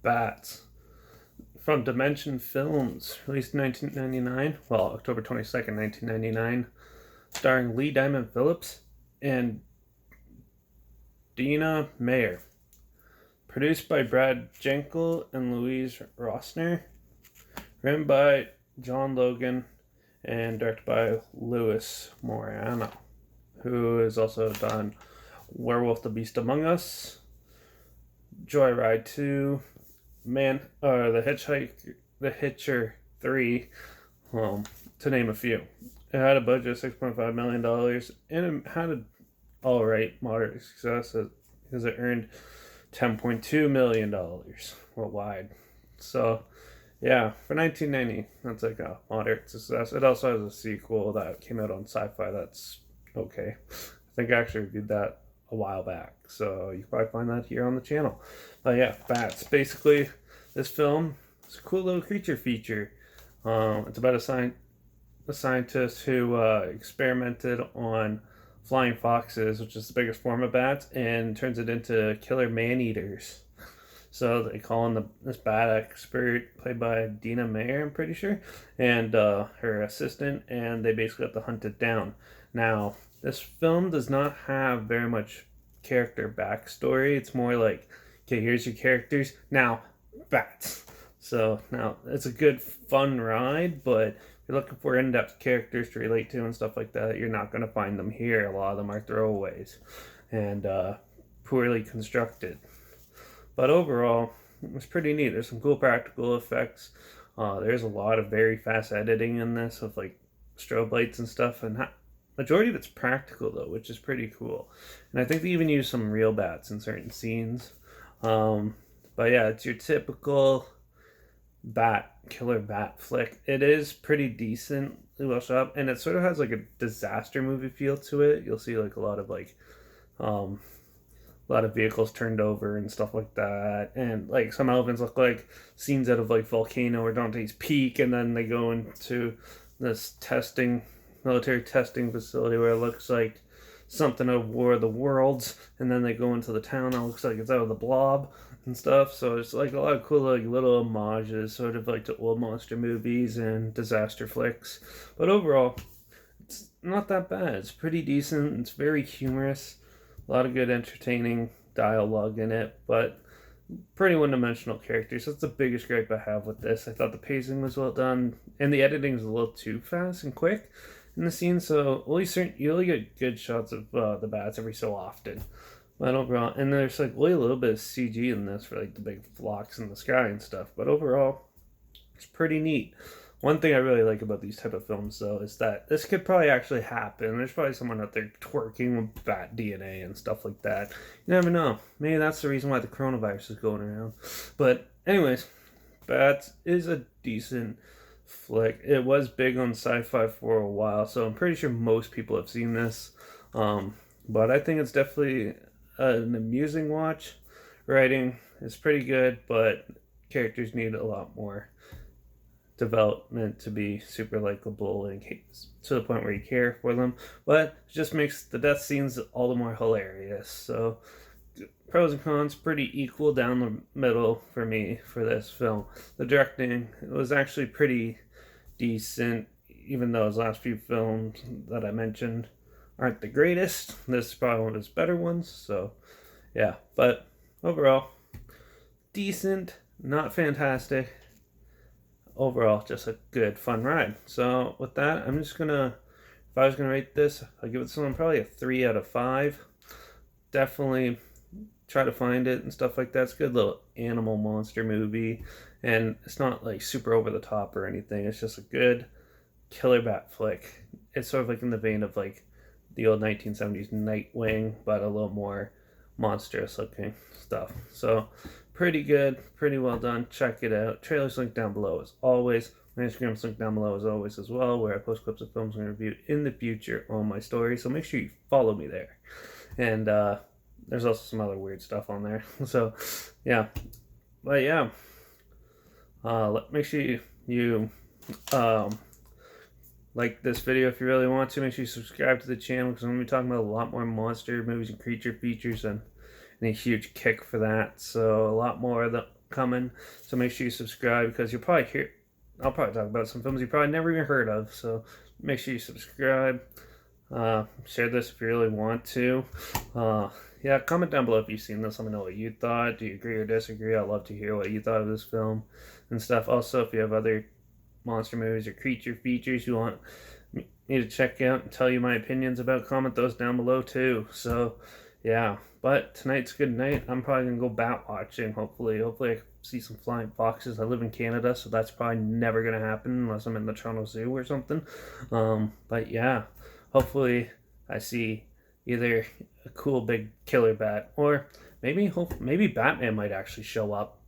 Bats from Dimension Films, released in 1999. Well, October 22nd, 1999, starring Lee Diamond Phillips and Dina Meyer. Produced by Brad Jenkel and Louise Rossner. Written by John Logan and directed by Louis Morano, who has also done Werewolf the Beast Among Us, Joyride 2, The Hitcher 3, to name a few. It had a budget of $6.5 million and it had an alright moderate success because it earned $10.2 million worldwide. So, yeah, for 1990, that's like a moderate success. It also has a sequel that came out on Sci-Fi that's okay. I think I actually reviewed that a while back, so you can probably find that here on the channel. But yeah, Bats. Basically, this film is a cool little creature feature. It's about a scientist who experimented on flying foxes, which is the biggest form of bats, and turns it into killer man-eaters. So they call in this bat expert, played by Dina Meyer, I'm pretty sure, and her assistant, and they basically have to hunt it down. Now, this film does not have very much character backstory. It's more like, okay, here's your characters, now bats. So now it's a good fun ride, but if you're looking for in-depth characters to relate to and stuff like that, you're not going to find them here. A lot of them are throwaways and poorly constructed. But overall, it was pretty neat. There's some cool practical effects. There's a lot of very fast editing in this with like strobe lights and stuff, and majority of it's practical though, which is pretty cool. And I think they even use some real bats in certain scenes. But yeah, it's your typical killer bat flick. It is pretty decently well shot, and it sort of has like a disaster movie feel to it. You'll see like a lot of vehicles turned over and stuff like that, and like some elephants look like scenes out of like Volcano or Dante's Peak, and then they go into this military testing facility where it looks like something out of War of the Worlds, and then they go into the town that looks like it's out of the Blob and stuff. So it's like a lot of cool like little homages sort of like to old monster movies and disaster flicks. But overall, it's not that bad. It's pretty decent. It's very humorous. A lot of good entertaining dialogue in it, but pretty one-dimensional characters. That's the biggest gripe I have with this. I thought the pacing was well done, and the editing was a little too fast and quick in the scene, so you only get good shots of the bats every so often. But overall, and there's like only a little bit of CG in this for like the big flocks in the sky and stuff, but overall, it's pretty neat. One thing I really like about these type of films, though, is that this could probably actually happen. There's probably someone out there twerking with bat DNA and stuff like that. You never know. Maybe that's the reason why the coronavirus is going around. But anyways, Bats is a decent flick. It was big on Sci-Fi for a while, so I'm pretty sure most people have seen this. But I think it's definitely an amusing watch. Writing is pretty good, but characters need a lot more development to be super likable and to the point where you care for them, but it just makes the death scenes all the more hilarious. So pros and cons pretty equal down the middle for me for this film. The directing was actually pretty decent, even though his last few films that I mentioned aren't the greatest. This is probably one of his better ones, so yeah. But overall, decent, not fantastic. Overall, just a good, fun ride. So with that, I'm just gonna, if I was gonna rate this, I'll give it someone probably a 3 out of 5. Definitely try to find it and stuff like that. It's a good little animal monster movie, and it's not like super over the top or anything. It's just a good killer bat flick. It's sort of like in the vein of like the old 1970s Nightwing, but a little more monstrous looking stuff. So pretty good, pretty well done. Check it out. Trailer's linked down below as always. My Instagram's linked down below as always as well, where I post clips of films and review in the future on my story. So make sure you follow me there. And there's also some other weird stuff on there. So yeah, but yeah, make sure you like this video if you really want to. Make sure you subscribe to the channel because I'm going to be talking about a lot more monster movies and creature features and a huge kick for that. So a lot more of coming. So make sure you subscribe, because you'll probably hear. I'll probably talk about some films you probably never even heard of. So make sure you subscribe. Share this if you really want to. Yeah, comment down below if you've seen this. Let me know what you thought. Do you agree or disagree? I'd love to hear what you thought of this film and stuff. Also, if you have other monster movies or creature features you want me to check out and tell you my opinions about, comment those down below too. So yeah, but tonight's a good night. I'm probably gonna go bat watching. Hopefully I can see some flying foxes. I live in Canada, so that's probably never gonna happen unless I'm in the Toronto Zoo or something. But yeah, hopefully I see either a cool big killer bat, or maybe Batman might actually show up.